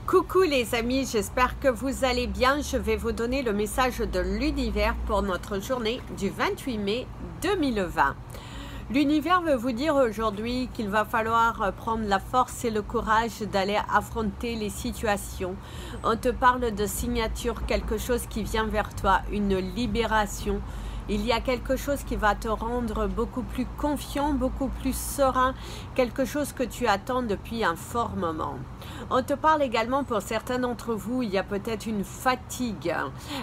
Coucou les amis, j'espère que vous allez bien. Je vais vous donner le message de l'univers pour notre journée du 28 mai 2020. L'univers veut vous dire aujourd'hui qu'il va falloir prendre la force et le courage d'aller affronter les situations. On te parle de signature, quelque chose qui vient vers toi, une libération. Il y a quelque chose qui va te rendre beaucoup plus confiant, beaucoup plus serein, quelque chose que tu attends depuis un fort moment. On te parle également pour certains d'entre vous, il y a peut-être une fatigue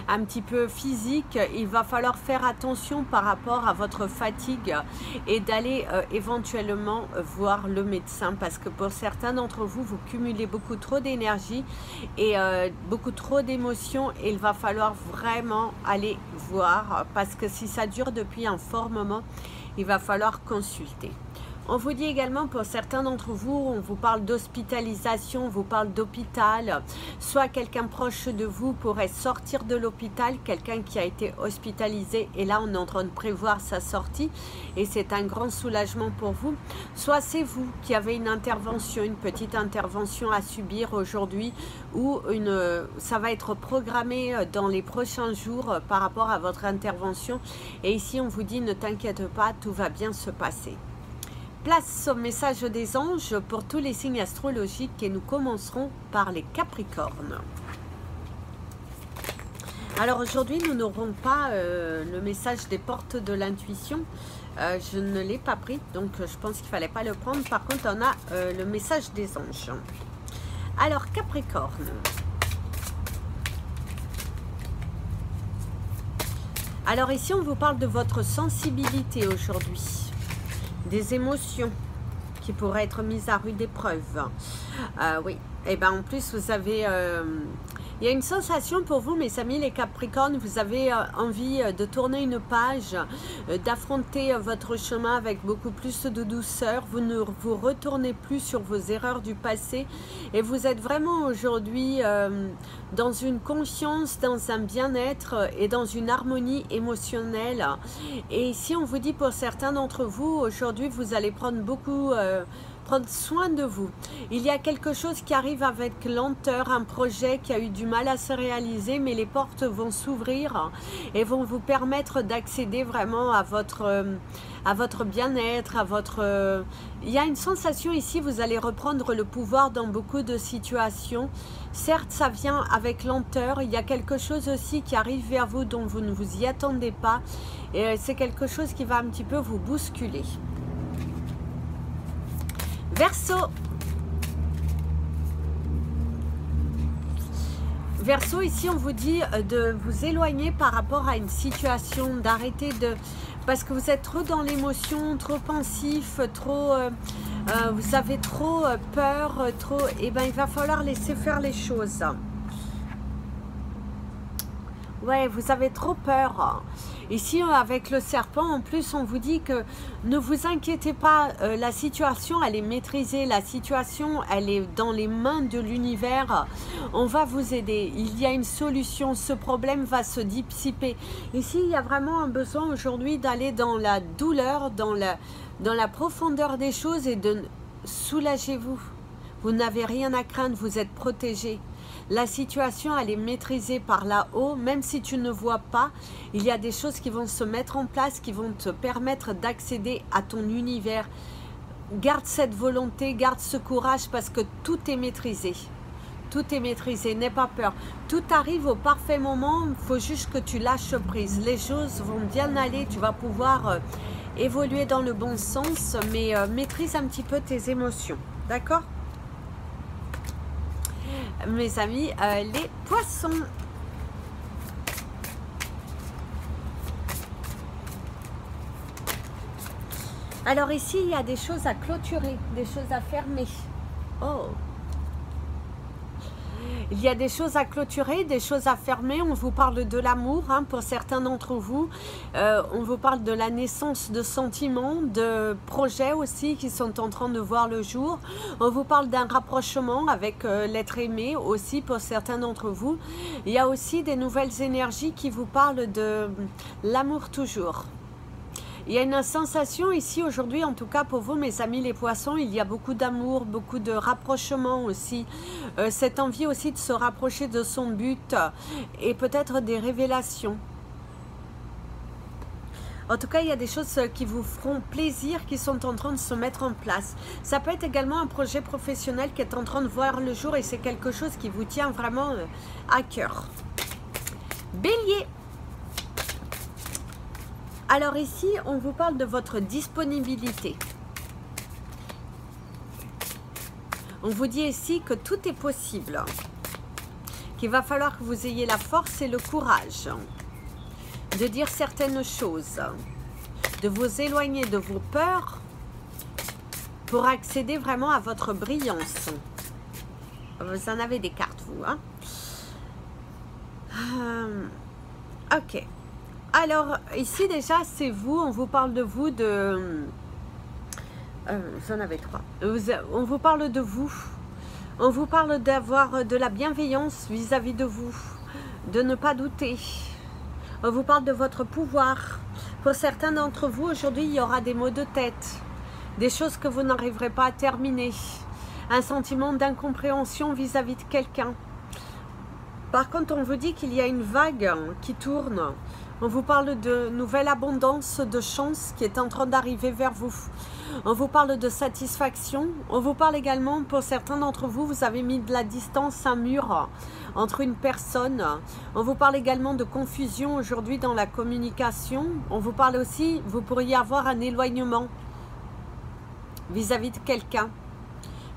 un petit peu physique. Il va falloir faire attention par rapport à votre fatigue et d'aller éventuellement voir le médecin parce que pour certains d'entre vous, vous cumulez beaucoup trop d'énergie et beaucoup trop d'émotions et il va falloir vraiment aller voir parce que si ça dure depuis un fort moment, il va falloir consulter. On vous dit également pour certains d'entre vous, on vous parle d'hospitalisation, on vous parle d'hôpital, soit quelqu'un proche de vous pourrait sortir de l'hôpital, quelqu'un qui a été hospitalisé et là on est en train de prévoir sa sortie et c'est un grand soulagement pour vous, soit c'est vous qui avez une intervention, une petite intervention à subir aujourd'hui ou ça va être programmé dans les prochains jours par rapport à votre intervention et ici on vous dit ne t'inquiète pas, tout va bien se passer. Place au message des anges pour tous les signes astrologiques et nous commencerons par les Capricornes. Alors aujourd'hui, nous n'aurons pas le message des portes de l'intuition. Je ne l'ai pas pris, donc je pense qu'il ne fallait pas le prendre. Par contre, on a le message des anges. Alors Capricorne. Alors ici, on vous parle de votre sensibilité aujourd'hui. Des émotions qui pourraient être mises à rude épreuve. Oui, et bien en plus vous avez... il y a une sensation pour vous mes amis les Capricornes, vous avez envie de tourner une page, d'affronter votre chemin avec beaucoup plus de douceur, vous ne vous retournez plus sur vos erreurs du passé et vous êtes vraiment aujourd'hui dans une conscience, dans un bien-être et dans une harmonie émotionnelle. Et ici on vous dit pour certains d'entre vous, aujourd'hui vous allez prendre prendre soin de vous. Il y a quelque chose qui arrive avec lenteur, un projet qui a eu du mal à se réaliser, mais les portes vont s'ouvrir et vont vous permettre d'accéder vraiment à votre bien-être, à votre... Il y a une sensation ici, vous allez reprendre le pouvoir dans beaucoup de situations. Certes, ça vient avec lenteur. Il y a quelque chose aussi qui arrive vers vous dont vous ne vous y attendez pas. Et c'est quelque chose qui va un petit peu vous bousculer. Verseau. Verseau, ici on vous dit de vous éloigner par rapport à une situation, d'arrêter de... Parce que vous êtes trop dans l'émotion, trop pensif, trop... vous avez trop peur, trop... Eh bien, il va falloir laisser faire les choses. Ouais, vous avez trop peur. Ici, avec le serpent, en plus, on vous dit que ne vous inquiétez pas, la situation, elle est maîtrisée, la situation, elle est dans les mains de l'univers. On va vous aider. Il y a une solution, ce problème va se dissiper. Ici, il y a vraiment un besoin aujourd'hui d'aller dans la douleur, dans la profondeur des choses et de soulagez-vous. Vous n'avez rien à craindre, vous êtes protégé. La situation, elle est maîtrisée par là-haut, même si tu ne vois pas, il y a des choses qui vont se mettre en place, qui vont te permettre d'accéder à ton univers. Garde cette volonté, garde ce courage parce que tout est maîtrisé. Tout est maîtrisé, n'aie pas peur. Tout arrive au parfait moment, il faut juste que tu lâches prise. Les choses vont bien aller, tu vas pouvoir évoluer dans le bon sens, mais maîtrise un petit peu tes émotions, d'accord ? Mes amis, les poissons. Alors ici, il y a des choses à clôturer, des choses à fermer. Oh! Il y a des choses à clôturer, des choses à fermer. On vous parle de l'amour, hein, pour certains d'entre vous. On vous parle de la naissance de sentiments, de projets aussi qui sont en train de voir le jour. On vous parle d'un rapprochement avec l'être aimé aussi pour certains d'entre vous. Il y a aussi des nouvelles énergies qui vous parlent de l'amour toujours. Il y a une sensation ici aujourd'hui, en tout cas pour vous mes amis les poissons, il y a beaucoup d'amour, beaucoup de rapprochement aussi, cette envie aussi de se rapprocher de son but et peut-être des révélations. En tout cas, il y a des choses qui vous feront plaisir, qui sont en train de se mettre en place. Ça peut être également un projet professionnel qui est en train de voir le jour et c'est quelque chose qui vous tient vraiment à cœur. Bélier. Alors ici, on vous parle de votre disponibilité. On vous dit ici que tout est possible, qu'il va falloir que vous ayez la force et le courage de dire certaines choses, de vous éloigner de vos peurs pour accéder vraiment à votre brillance. Vous en avez des cartes, vous, hein? Ok. Alors, ici déjà, c'est vous, on vous parle de vous, vous en avez trois. On vous parle de vous. On vous parle d'avoir de la bienveillance vis-à-vis de vous, de ne pas douter. On vous parle de votre pouvoir. Pour certains d'entre vous, aujourd'hui, il y aura des maux de tête, des choses que vous n'arriverez pas à terminer, un sentiment d'incompréhension vis-à-vis de quelqu'un. Par contre, on vous dit qu'il y a une vague qui tourne. On vous parle de nouvelle abondance, de chance qui est en train d'arriver vers vous. On vous parle de satisfaction. On vous parle également, pour certains d'entre vous, vous avez mis de la distance, un mur entre une personne. On vous parle également de confusion aujourd'hui dans la communication. On vous parle aussi, vous pourriez avoir un éloignement vis-à-vis de quelqu'un.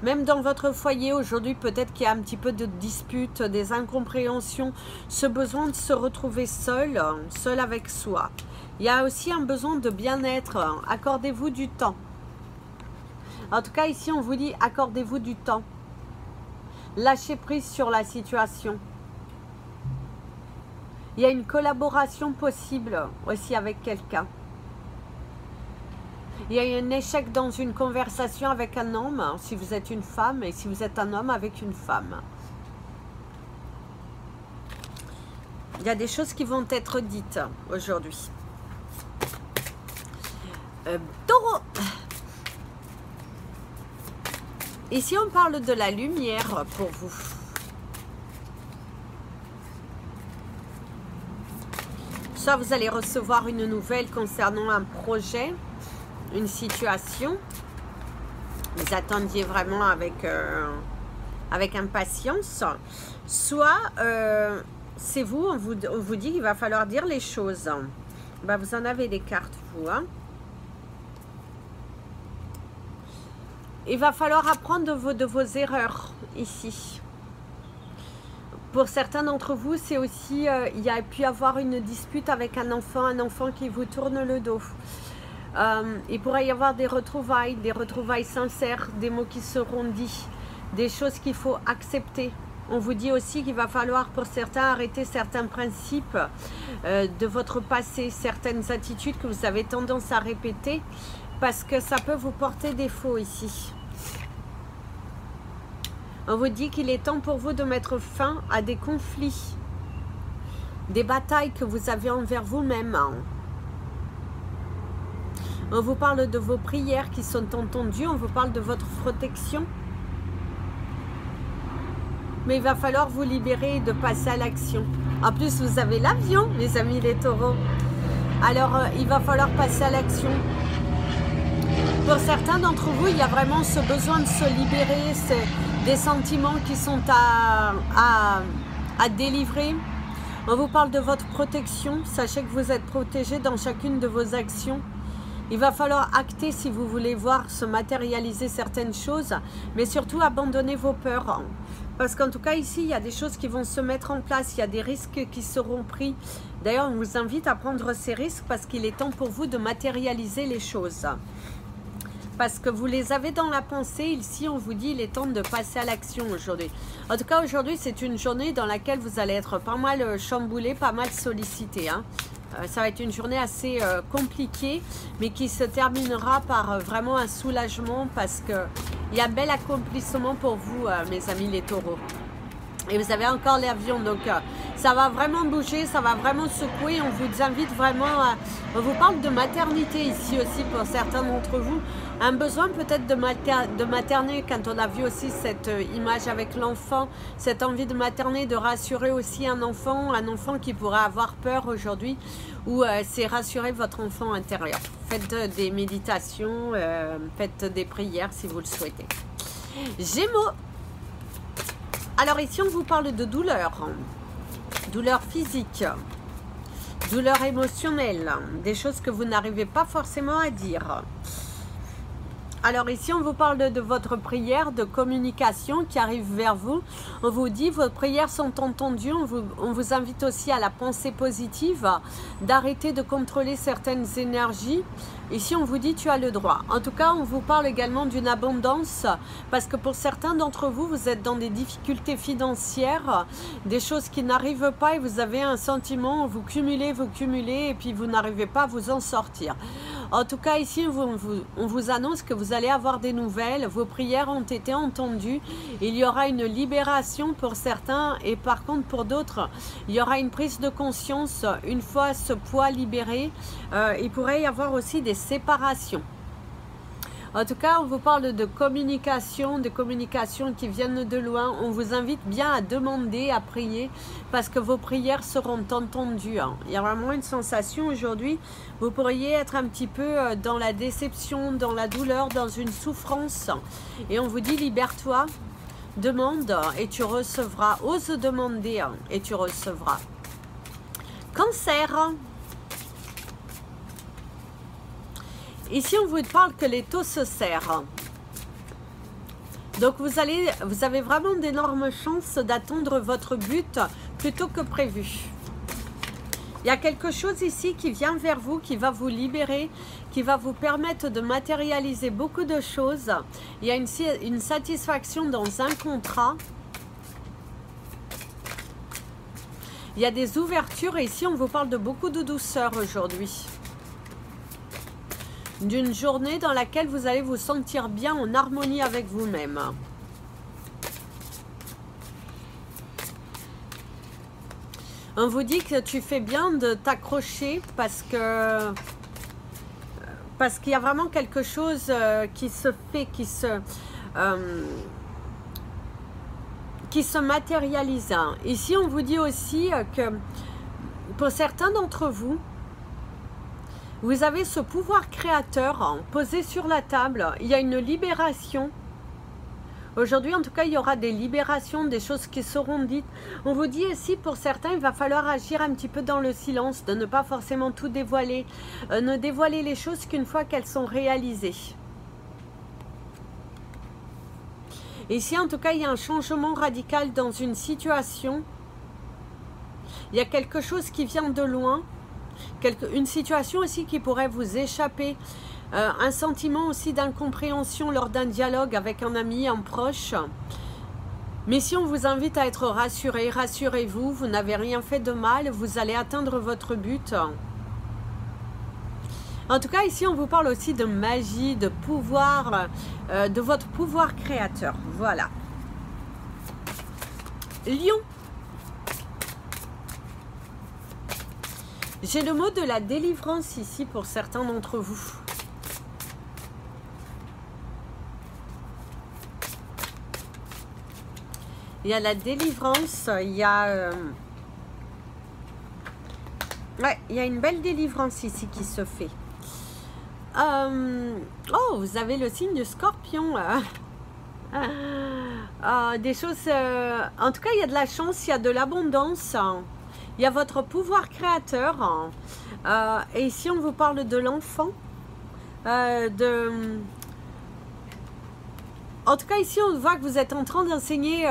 Même dans votre foyer aujourd'hui, peut-être qu'il y a un petit peu de dispute, des incompréhensions, ce besoin de se retrouver seul, seul avec soi. Il y a aussi un besoin de bien-être. Accordez-vous du temps. En tout cas, ici, on vous dit, accordez-vous du temps. Lâchez prise sur la situation. Il y a une collaboration possible aussi avec quelqu'un. Il y a un échec dans une conversation avec un homme, si vous êtes une femme, et si vous êtes un homme avec une femme. Il y a des choses qui vont être dites aujourd'hui. Taureau. Ici, on parle de la lumière pour vous. Soit vous allez recevoir une nouvelle concernant un projet, une situation. Vous attendiez vraiment avec impatience. Soit, c'est vous, on vous dit qu'il va falloir dire les choses. Ben, vous en avez des cartes, vous, hein. Il va falloir apprendre de vos erreurs ici. Pour certains d'entre vous, c'est aussi, il y a pu avoir une dispute avec un enfant qui vous tourne le dos. Il pourrait y avoir des retrouvailles sincères, des mots qui seront dits, des choses qu'il faut accepter. On vous dit aussi qu'il va falloir pour certains arrêter certains principes de votre passé, certaines attitudes que vous avez tendance à répéter parce que ça peut vous porter défaut ici. On vous dit qu'il est temps pour vous de mettre fin à des conflits, des batailles que vous avez envers vous-même. On vous parle de vos prières qui sont entendues, on vous parle de votre protection. Mais il va falloir vous libérer et de passer à l'action. En plus, vous avez l'avion, mes amis les taureaux. Alors, il va falloir passer à l'action. Pour certains d'entre vous, il y a vraiment ce besoin de se libérer, des sentiments qui sont à délivrer. On vous parle de votre protection. Sachez que vous êtes protégé dans chacune de vos actions. Il va falloir acter si vous voulez voir se matérialiser certaines choses, mais surtout abandonner vos peurs. Parce qu'en tout cas ici, il y a des choses qui vont se mettre en place, il y a des risques qui seront pris. D'ailleurs, on vous invite à prendre ces risques parce qu'il est temps pour vous de matérialiser les choses. Parce que vous les avez dans la pensée, ici on vous dit il est temps de passer à l'action aujourd'hui. En tout cas aujourd'hui c'est une journée dans laquelle vous allez être pas mal chamboulé, pas mal sollicité. Hein. Ça va être une journée assez compliquée, mais qui se terminera par vraiment un soulagement parce qu'il y a un bel accomplissement pour vous, mes amis les taureaux. Et vous avez encore l'avion, donc Ça va vraiment bouger, ça va vraiment secouer. On vous invite vraiment à... On vous parle de maternité ici aussi pour certains d'entre vous. Un besoin peut-être de materner, quand on a vu aussi cette image avec l'enfant, cette envie de materner, de rassurer aussi un enfant qui pourrait avoir peur aujourd'hui, ou c'est rassurer votre enfant intérieur. Faites des méditations, faites des prières si vous le souhaitez. Gémeaux. Alors ici on vous parle de douleur. Douleur physique, douleur émotionnelle, des choses que vous n'arrivez pas forcément à dire. Alors ici, on vous parle de votre prière, de communication qui arrive vers vous. On vous dit, vos prières sont entendues. On vous invite aussi à la pensée positive, d'arrêter de contrôler certaines énergies. Ici, on vous dit, tu as le droit. En tout cas, on vous parle également d'une abondance parce que pour certains d'entre vous, vous êtes dans des difficultés financières, des choses qui n'arrivent pas et vous avez un sentiment, vous cumulez et puis vous n'arrivez pas à vous en sortir. En tout cas, ici, on vous annonce que vous allez avoir des nouvelles. Vos prières ont été entendues. Il y aura une libération pour certains et par contre pour d'autres, il y aura une prise de conscience. Une fois ce poids libéré, il pourrait y avoir aussi des séparations. En tout cas, on vous parle de communication, qui viennent de loin. On vous invite bien à demander, à prier, parce que vos prières seront entendues. Il y a vraiment une sensation aujourd'hui, vous pourriez être un petit peu dans la déception, dans la douleur, dans une souffrance. Et on vous dit, libère-toi, demande et tu recevras. Ose demander et tu recevras. Cancer. Ici, on vous parle que les taux se serrent. Donc, vous avez vraiment d'énormes chances d'atteindre votre but plutôt que prévu. Il y a quelque chose ici qui vient vers vous, qui va vous libérer, qui va vous permettre de matérialiser beaucoup de choses. Il y a une satisfaction dans un contrat. Il y a des ouvertures et ici, on vous parle de beaucoup de douceur aujourd'hui. D'une journée dans laquelle vous allez vous sentir bien en harmonie avec vous-même. On vous dit que tu fais bien de t'accrocher parce qu'il y a vraiment quelque chose qui se fait, qui se matérialise. Ici, on vous dit aussi que pour certains d'entre vous, vous avez ce pouvoir créateur posé sur la table. Il y a une libération. Aujourd'hui, en tout cas, il y aura des libérations, des choses qui seront dites. On vous dit ici, pour certains, il va falloir agir un petit peu dans le silence, de ne pas forcément tout dévoiler. Ne dévoiler les choses qu'une fois qu'elles sont réalisées. Ici, en tout cas, il y a un changement radical dans une situation. Il y a quelque chose qui vient de loin. Une situation aussi qui pourrait vous échapper, un sentiment aussi d'incompréhension lors d'un dialogue avec un ami, un proche. Mais si on vous invite à être rassuré, rassurez-vous, vous n'avez rien fait de mal, vous allez atteindre votre but. En tout cas, ici, on vous parle aussi de magie, de pouvoir, de votre pouvoir créateur. Voilà. Lion. J'ai le mot de la délivrance ici pour certains d'entre vous. Il y a la délivrance, il y a... Ouais, il y a une belle délivrance ici qui se fait. Oh, vous avez le signe du Scorpion. Des choses... en tout cas, il y a de la chance, il y a de l'abondance. Il y a votre pouvoir créateur. Et ici, on vous parle de l'enfant. En tout cas, ici, on voit que vous êtes en train d'enseigner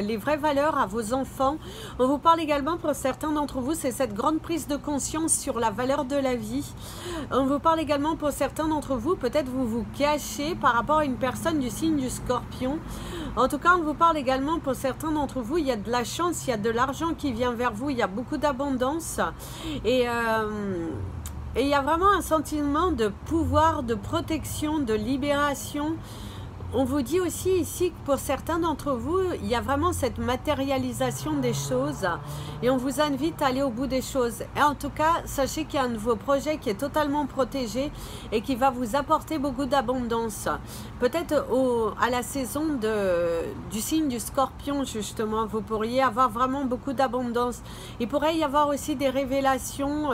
les vraies valeurs à vos enfants. On vous parle également, pour certains d'entre vous, c'est cette grande prise de conscience sur la valeur de la vie. On vous parle également, pour certains d'entre vous, peut-être vous vous cachez par rapport à une personne du signe du Scorpion. En tout cas, on vous parle également, pour certains d'entre vous, il y a de la chance, il y a de l'argent qui vient vers vous, il y a beaucoup d'abondance. Et il y a vraiment un sentiment de pouvoir, de protection, de libération. On vous dit aussi ici que pour certains d'entre vous, il y a vraiment cette matérialisation des choses et on vous invite à aller au bout des choses. Et en tout cas, sachez qu'il y a un nouveau projet qui est totalement protégé et qui va vous apporter beaucoup d'abondance. Peut-être à la saison du signe du Scorpion, justement, vous pourriez avoir vraiment beaucoup d'abondance. Il pourrait y avoir aussi des révélations.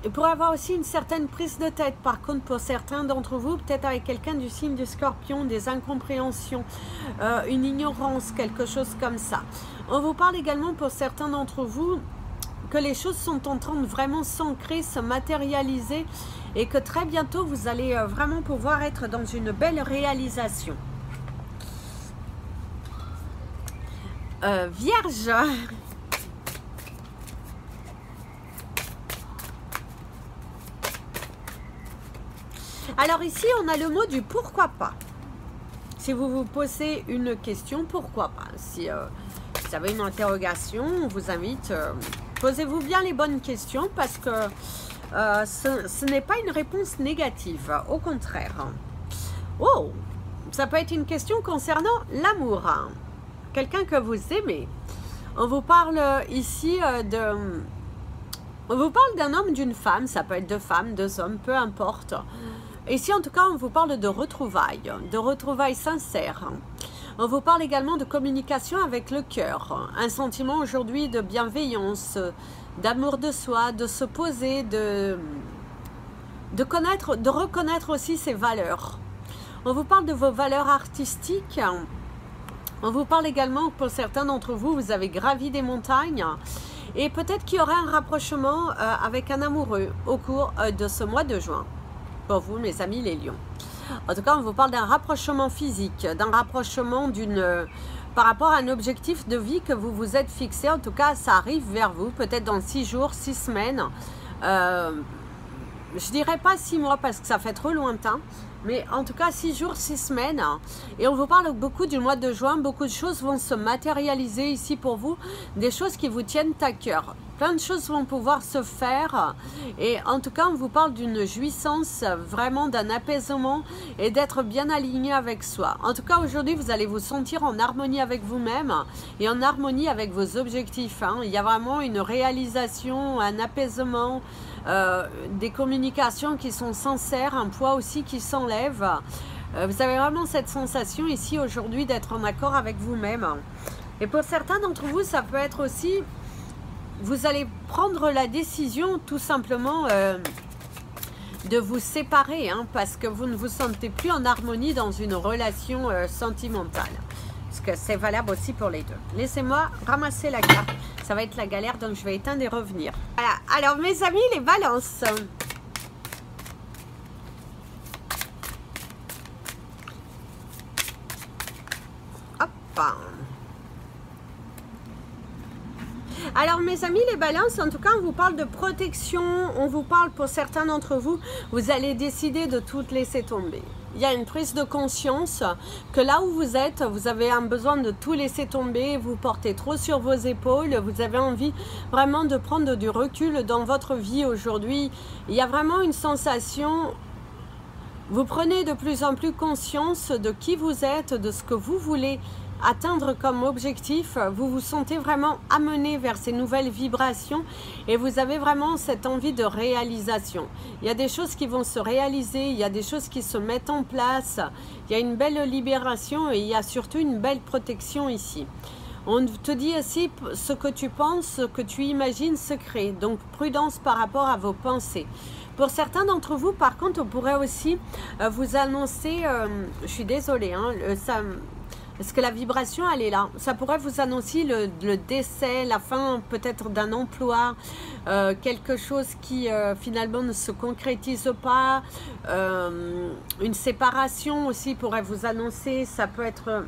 Il pourrait y avoir aussi une certaine prise de tête, par contre, pour certains d'entre vous, peut-être avec quelqu'un du signe du Scorpion, des incompréhensions, une ignorance, quelque chose comme ça. On vous parle également pour certains d'entre vous que les choses sont en train de vraiment s'ancrer, se matérialiser et que très bientôt, vous allez vraiment pouvoir être dans une belle réalisation. Vierge. Alors ici, on a le mot du pourquoi pas. Si vous vous posez une question, pourquoi pas? Si vous avez une interrogation, on vous invite, posez-vous bien les bonnes questions parce que ce n'est pas une réponse négative, au contraire. Oh, ça peut être une question concernant l'amour. Quelqu'un que vous aimez. On vous parle ici on vous parle d'un homme, d'une femme, ça peut être deux femmes, deux hommes, peu importe. Ici, en tout cas, on vous parle de retrouvailles sincères. On vous parle également de communication avec le cœur. Un sentiment aujourd'hui de bienveillance, d'amour de soi, de se poser, de reconnaître aussi ses valeurs. On vous parle de vos valeurs artistiques. On vous parle également, pour certains d'entre vous, vous avez gravi des montagnes. Et peut-être qu'il y aura un rapprochement avec un amoureux au cours de ce mois de juin. Pour vous, mes amis les lions. En tout cas, on vous parle d'un rapprochement physique, d'un rapprochement par rapport à un objectif de vie que vous vous êtes fixé. En tout cas, ça arrive vers vous, peut-être dans 6 jours, 6 semaines. Je dirais pas 6 mois parce que ça fait trop lointain. Mais en tout cas, 6 jours, 6 semaines. Et on vous parle beaucoup du mois de juin. Beaucoup de choses vont se matérialiser ici pour vous. Des choses qui vous tiennent à cœur. Plein de choses vont pouvoir se faire. Et en tout cas, on vous parle d'une jouissance, vraiment d'un apaisement et d'être bien aligné avec soi. En tout cas, aujourd'hui, vous allez vous sentir en harmonie avec vous-même et en harmonie avec vos objectifs. Il y a vraiment une réalisation, un apaisement, des communications qui sont sincères, un poids aussi qui s'enlève. Vous avez vraiment cette sensation ici aujourd'hui d'être en accord avec vous-même. Et pour certains d'entre vous, ça peut être aussi, vous allez prendre la décision tout simplement de vous séparer parce que vous ne vous sentez plus en harmonie dans une relation sentimentale. Parce que c'est valable aussi pour les deux. Laissez-moi ramasser la carte. Ça va être la galère, donc je vais éteindre et revenir. Voilà. Alors, mes amis, les balances. Hop. Alors, mes amis, les balances, en tout cas, on vous parle de protection. On vous parle, pour certains d'entre vous, vous allez décider de tout laisser tomber. Il y a une prise de conscience que là où vous êtes, vous avez un besoin de tout laisser tomber, vous portez trop sur vos épaules, vous avez envie vraiment de prendre du recul dans votre vie aujourd'hui. Il y a vraiment une sensation, vous prenez de plus en plus conscience de qui vous êtes, de ce que vous voulez atteindre comme objectif, vous vous sentez vraiment amené vers ces nouvelles vibrations et vous avez vraiment cette envie de réalisation. Il y a des choses qui vont se réaliser, il y a des choses qui se mettent en place, il y a une belle libération et il y a surtout une belle protection ici. On te dit aussi ce que tu penses, ce que tu imagines se crée, donc prudence par rapport à vos pensées. Pour certains d'entre vous, par contre, on pourrait aussi vous annoncer, je suis désolée, parce que la vibration, elle est là. Ça pourrait vous annoncer le décès, la fin peut-être d'un emploi, quelque chose qui finalement ne se concrétise pas. Une séparation aussi pourrait vous annoncer. Ça peut être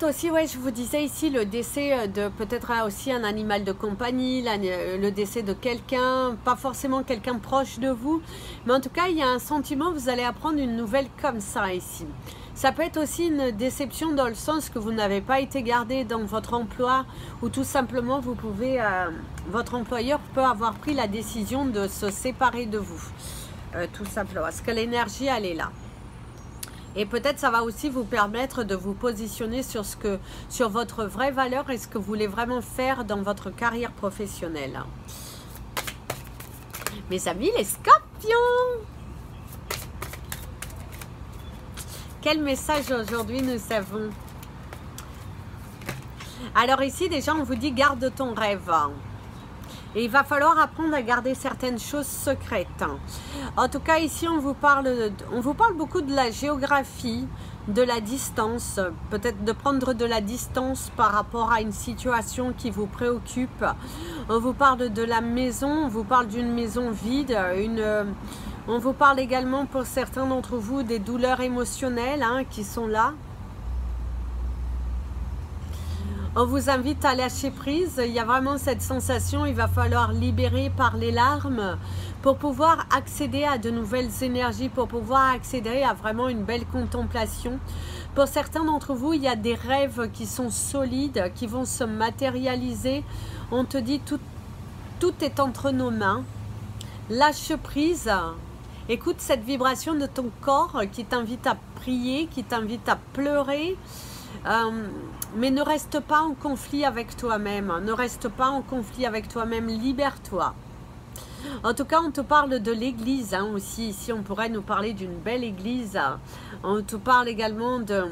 aussi, ouais, je vous disais ici, le décès de peut-être aussi un animal de compagnie, le décès de quelqu'un, pas forcément quelqu'un proche de vous. Mais en tout cas, il y a un sentiment, vous allez apprendre une nouvelle comme ça ici. Ça peut être aussi une déception dans le sens que vous n'avez pas été gardé dans votre emploi ou tout simplement vous pouvez, votre employeur peut avoir pris la décision de se séparer de vous. Tout simplement, parce que l'énergie elle est là. Et peut-être ça va aussi vous permettre de vous positionner sur votre vraie valeur et ce que vous voulez vraiment faire dans votre carrière professionnelle. Mes amis les scorpions, quel message aujourd'hui nous avons? Alors ici déjà on vous dit garde ton rêve. Et il va falloir apprendre à garder certaines choses secrètes. En tout cas, ici, on vous parle beaucoup de la géographie, de la distance, peut-être de prendre de la distance par rapport à une situation qui vous préoccupe. On vous parle de la maison, on vous parle d'une maison vide, on vous parle également pour certains d'entre vous des douleurs émotionnelles qui sont là. On vous invite à lâcher prise, il y a vraiment cette sensation, il va falloir libérer par les larmes pour pouvoir accéder à de nouvelles énergies, pour pouvoir accéder à vraiment une belle contemplation. Pour certains d'entre vous, il y a des rêves qui sont solides, qui vont se matérialiser. On te dit tout est entre nos mains. Lâche prise, écoute cette vibration de ton corps qui t'invite à prier, qui t'invite à pleurer. Mais ne reste pas en conflit avec toi-même, ne reste pas en conflit avec toi-même, libère-toi. En tout cas, on te parle de l'église aussi, ici on pourrait nous parler d'une belle église. On te parle également de...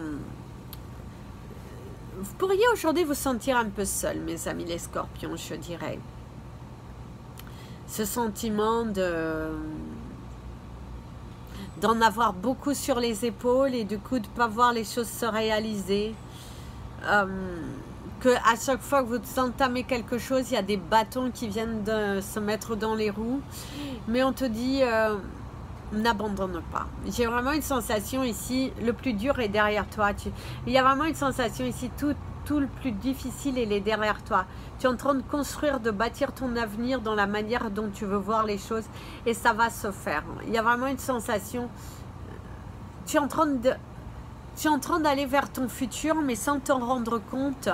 Vous pourriez aujourd'hui vous sentir un peu seul, mes amis les scorpions, je dirais. Ce sentiment d'en avoir beaucoup sur les épaules et du coup de ne pas voir les choses se réaliser. Que à chaque fois que vous entamez quelque chose, il y a des bâtons qui viennent de se mettre dans les roues. Mais on te dit, n'abandonne pas. J'ai vraiment une sensation ici, le plus dur est derrière toi. Il y a vraiment une sensation ici, tout le plus difficile il est derrière toi. Tu es en train de construire, de bâtir ton avenir dans la manière dont tu veux voir les choses. Et ça va se faire. Il y a vraiment une sensation, tu es en train d'aller vers ton futur, mais sans t'en rendre compte,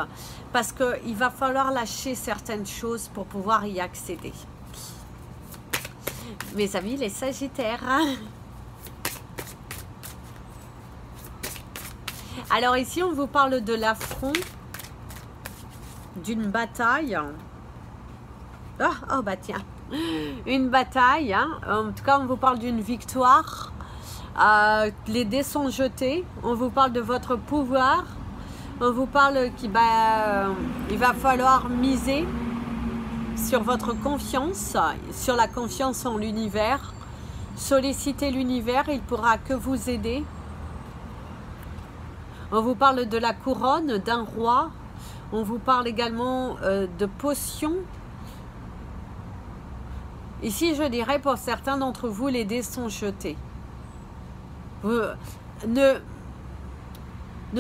parce qu'il va falloir lâcher certaines choses pour pouvoir y accéder. Mes amis, les Sagittaires. Alors ici, on vous parle de l'affront, d'une bataille. Oh bah tiens, une bataille. En tout cas, on vous parle d'une victoire. Les dés sont jetés, on vous parle de votre pouvoir, on vous parle qu'il va falloir miser sur votre confiance, sur la confiance en l'univers, solliciter l'univers, il ne pourra que vous aider. On vous parle de la couronne, d'un roi, on vous parle également de potions. Ici, je dirais pour certains d'entre vous, les dés sont jetés. Ne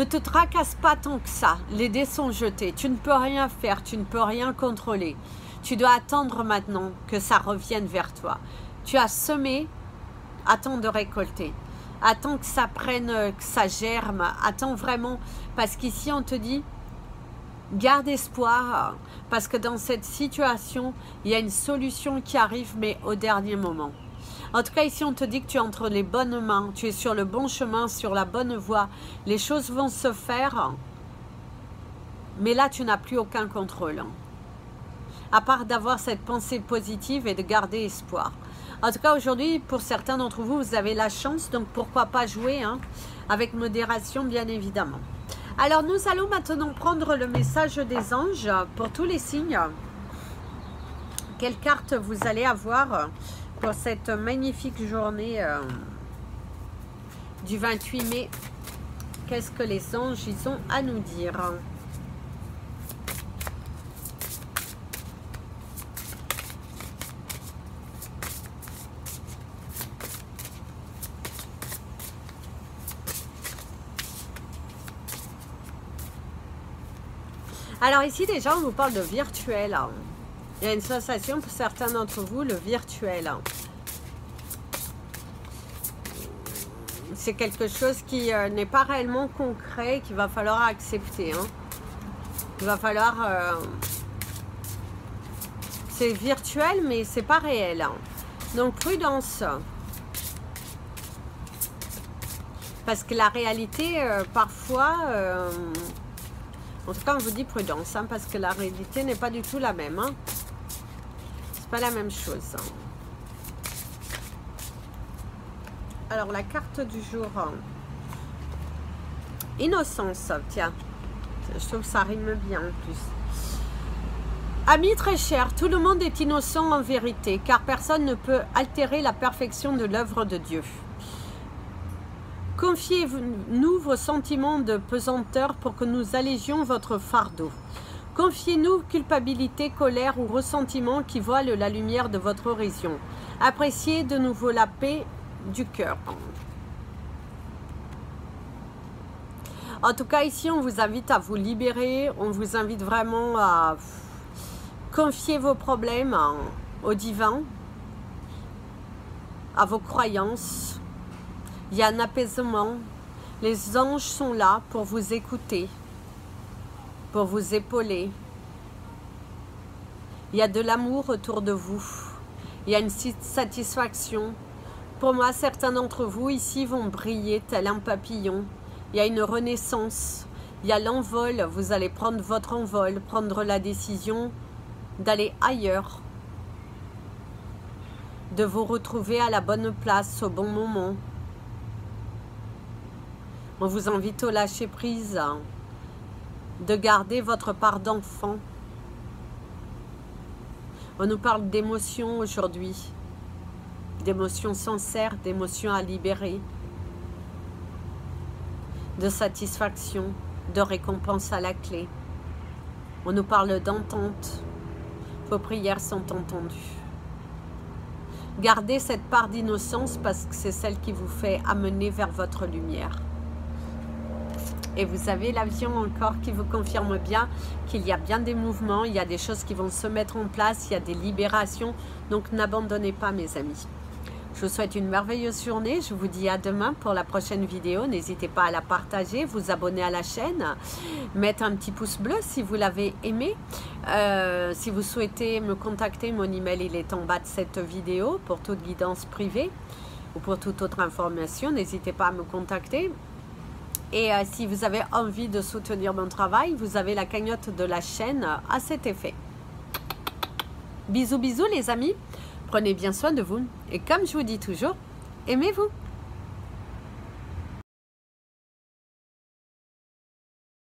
te tracasse pas tant que ça, les dés sont jetés, tu ne peux rien faire, tu ne peux rien contrôler. Tu dois attendre maintenant que ça revienne vers toi. Tu as semé, attends de récolter. Attends que ça prenne, que ça germe, attends vraiment, parce qu'ici on te dit, garde espoir, parce que dans cette situation, il y a une solution qui arrive, mais au dernier moment. En tout cas, ici, on te dit que tu es entre les bonnes mains, tu es sur le bon chemin, sur la bonne voie. Les choses vont se faire, mais là, tu n'as plus aucun contrôle. À part d'avoir cette pensée positive et de garder espoir. En tout cas, aujourd'hui, pour certains d'entre vous, vous avez la chance, donc pourquoi pas jouer, avec modération, bien évidemment. Alors, nous allons maintenant prendre le message des anges pour tous les signes. Quelle carte vous allez avoir pour cette magnifique journée du 28 mai. Qu'est-ce que les anges ils ont à nous dire? Alors ici déjà on vous parle de virtuel. Il y a une sensation pour certains d'entre vous, le virtuel. C'est quelque chose qui n'est pas réellement concret, qu'il va falloir accepter. Il va falloir... c'est virtuel, mais c'est pas réel. Donc prudence. Parce que la réalité, parfois, en tout cas, on vous dit prudence, hein, parce que la réalité n'est pas du tout la même. Hein. C'est pas la même chose. Hein. Alors, la carte du jour. Innocence, tiens. Je trouve que ça rime bien en plus. Amis très chers, tout le monde est innocent en vérité, car personne ne peut altérer la perfection de l'œuvre de Dieu. Confiez-nous vos sentiments de pesanteur pour que nous allégions votre fardeau. Confiez-nous culpabilité, colère ou ressentiment qui voilent la lumière de votre horizon. Appréciez de nouveau la paix du cœur. En tout cas, ici, on vous invite à vous libérer. On vous invite vraiment à confier vos problèmes au divin, à vos croyances. Il y a un apaisement. Les anges sont là pour vous écouter, pour vous épauler. Il y a de l'amour autour de vous. Il y a une satisfaction. Pour moi, certains d'entre vous ici vont briller tel un papillon. Il y a une renaissance. Il y a l'envol. Vous allez prendre votre envol, prendre la décision d'aller ailleurs, de vous retrouver à la bonne place au bon moment. On vous invite au lâcher prise, de garder votre part d'enfant. On nous parle d'émotions aujourd'hui, d'émotions sincères, d'émotions à libérer, de satisfaction, de récompense à la clé. On nous parle d'entente. Vos prières sont entendues. Gardez cette part d'innocence parce que c'est celle qui vous fait amener vers votre lumière. Et vous avez l'avion encore qui vous confirme bien qu'il y a bien des mouvements, il y a des choses qui vont se mettre en place, il y a des libérations. Donc n'abandonnez pas mes amis. Je vous souhaite une merveilleuse journée. Je vous dis à demain pour la prochaine vidéo. N'hésitez pas à la partager, vous abonner à la chaîne, mettre un petit pouce bleu si vous l'avez aimé. Si vous souhaitez me contacter, mon email il est en bas de cette vidéo pour toute guidance privée ou pour toute autre information. N'hésitez pas à me contacter. Et si vous avez envie de soutenir mon travail, vous avez la cagnotte de la chaîne à cet effet. Bisous, bisous les amis. Prenez bien soin de vous. Et comme je vous dis toujours, aimez-vous.